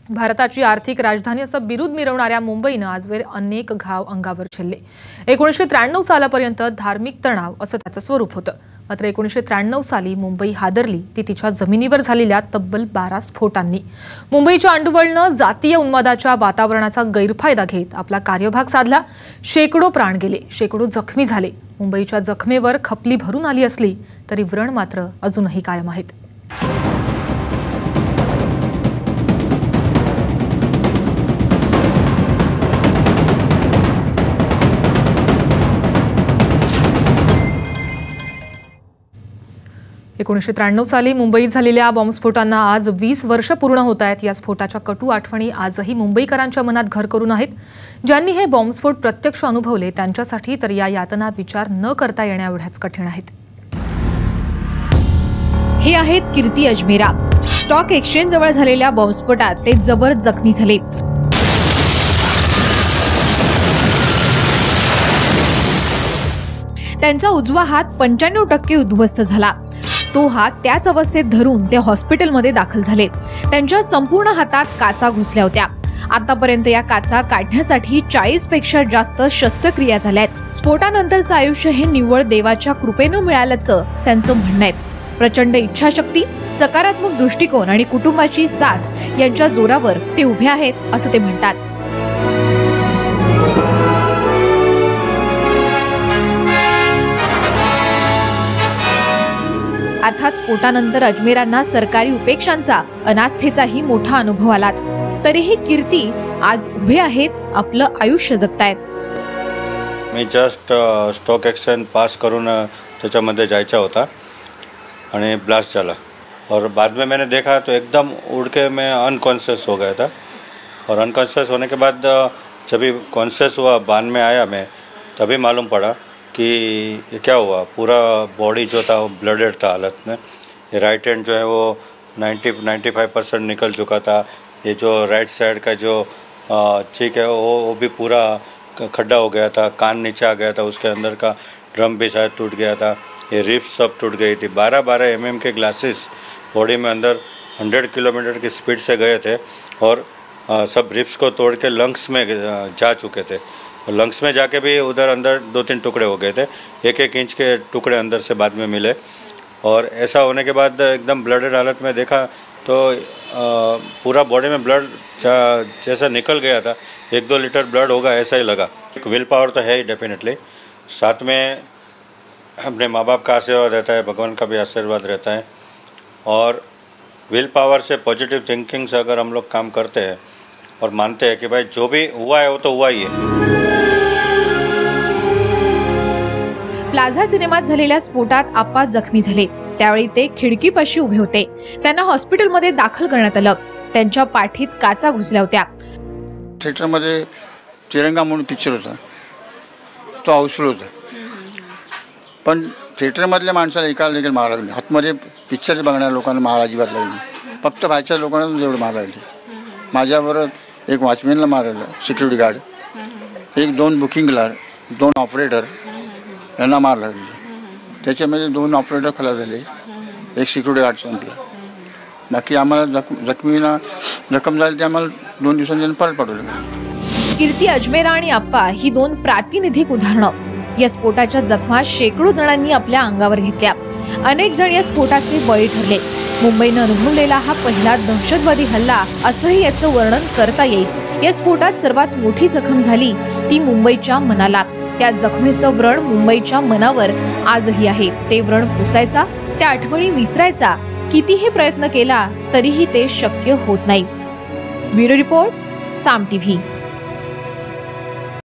भारताची आर्थिक राजधानी असं बिरुद मिरवणाऱ्या मुंबईनं आजवर अनेक घाव अंगावर झेलले। 1993 सालापर्यंत धार्मिक तणाव असं त्याचं स्वरूप होतं। मात्र 1993 साली मुंबई हादरली ती तिच्या जमिनीवर झालेल्या तब्बल 12 स्फोटांनी। मुंबईच्या अंडुवळनं जातीय उन्मादाच्या वातावरणाचा गैरफायदा घेत आपला कार्यभाग साधला। शेकडो प्राण गेले, शेकडो जखमी झाले। मुंबईच्या जखमेवर खपली भरून आली असली तरी व्रण मात्र अजूनही कायम आहेत। एकोणीसशे 93 साली मुंबईत झालेल्या बॉम्बस्फोटांना आज 20 वर्ष पूर्ण होत आहेत। या स्फोटाच्या कटू आठवणी आजही मुंबईकरांच्या मनात घर करून आहेत। ज्यांनी हे बॉम्बस्फोट प्रत्यक्ष अनुभवले त्यांच्यासाठी तर या यातना विचार न करता येण्याएवढ्याच कठीण आहेत। हे आहेत कीर्ती अजमेरा। स्टॉक एक्सचेंज जवळ झालेल्या बॉम्बस्फोटात ते जबर जखमी झाले। त्यांचा उजवा हात 95% उद्ध्वस्त झाला। तो हात त्याच अवस्थेत धरून ते हॉस्पिटलमध्ये दाखल झाले। त्यांच्या संपूर्ण हातात काचा घुसल्या होत्या। आतापर्यंत या काचा काढण्यासाठी 40 पेक्षा जास्त शस्त्रक्रिया झाल्यात। स्फोटानंतरचं आयुष्य हे निव्वळ देवाच्या कृपेनं मिळाल्याचं त्यांचं म्हणणं आहे। प्रचंड इच्छाशक्ती, सकारात्मक दृष्टिकोन आणि कुटुंबाची साथ यांच्या जोरावर ते उभे आहेत असं ते म्हणतात। अर्थात स्फोटानंतर अजमेरांना सरकारी उपेक्षांचा, अनास्थेचाही मोठा अनुभव आलाच। तरीही कीर्ती आज उभे आहेत, आपलं आयुष्य जगतायत। मी जस्ट स्टॉक एक्सचेंज पास करून त्याच्यामध्ये जायचा होता और ब्लास्ट चला और बाद में मैंने देखा तो एकदम उड़ के मैं अनकॉन्शियस हो गया था। और अनकॉन्शियस होने के बाद जब भी कॉन्शियस हुआ, बाद में आया मैं, तभी मालूम पड़ा कि ये क्या हुआ। पूरा बॉडी जो था वो ब्लडेड था हालत में। ये राइट हैंड जो है वो 90-95% निकल चुका था। ये जो राइट साइड का जो चीक है वो भी पूरा खड्डा हो गया था। कान नीचे आ गया था, उसके अंदर का ड्रम भी शायद टूट गया था। ये रिब्स सब टूट गई थी। 12-12 mm के ग्लासेस बॉडी में अंदर 100 किलोमीटर की स्पीड से गए थे और सब रिब्स को तोड़ के लंग्स में जा चुके थे। लंग्स में जाके भी उधर अंदर 2-3 टुकड़े हो गए थे। 1-1 इंच के टुकड़े अंदर से बाद में मिले। और ऐसा होने के बाद एकदम ब्लडेड हालत में देखा तो पूरा बॉडी में ब्लड जैसा निकल गया था। 1-2 लीटर ब्लड होगा ऐसा ही लगा। विल पावर तो है ही डेफिनेटली, साथ में अपने माँ बाप का आशीर्वाद रहता है, भगवान का भी आशीर्वाद रहता है। और विल पावर से, पॉजिटिव थिंकिंग से अगर हम लोग काम करते हैं और मानते हैं कि भाई जो भी हुआ है वो तो हुआ ही है। प्लाझा सिनेमात झालेल्या स्फोटात आप्पा जखमी झाले। त्यावेळी ते खिडकीपाशी उभे होते। त्यांना हॉस्पिटलमध्ये दाखल करण्यात आलं। त्यांच्या पाठीत काचा घुसल्या होत्या। थिएटरमध्ये तिरंगा म्हणून पिक्चर होता, तो हाऊसफुल होता। पण थिएटरमधल्या माणसाला एकाला देखील मार लागली। आतमध्ये पिक्चर बघणाऱ्या लोकांना मार अजिबात लागली। फक्त बाहेरच्या लोकांना जेवढं मार लागली। माझ्याबरोबर एक वॉचमॅनला मारलं, security guard, 1-2 booking clerk, 2 operator यांना मार लागली। त्याच्यामध्ये 2 ऑपरेटर खलास झाले, 1 सिक्युरिटी गार्ड संपला। बाकी आम्हाला जखमीला जखम झाली ते आम्हाला 2 दिवसांनी परत पाठवलं। कीर्ती अजमेरा आणि आप्पा ही 2 प्रातिनिधिक उदाहरणं। या स्फोटाच्या जखमा शेकडो जणांनी आपल्या अंगावर घेतल्या। अनेक जण या स्फोटाचे बळी ठरले। मुंबईनं अनुभवलेला हा पहिला दहशतवादी हल्ला असंही याचं वर्णन करता येईल। या स्फोटात सर्वात मोठी जखम झाली ती मुंबईच्या मनाला। त्या जखमेचं व्रण मुंबईच्या मनावर आजही आहे। ते व्रण पुसायचा, त्या आठवणी विसरायचा कितीही प्रयत्न केला तरीही ते शक्य होत नाही। ब्युरो रिपोर्ट, साम टीव्ही।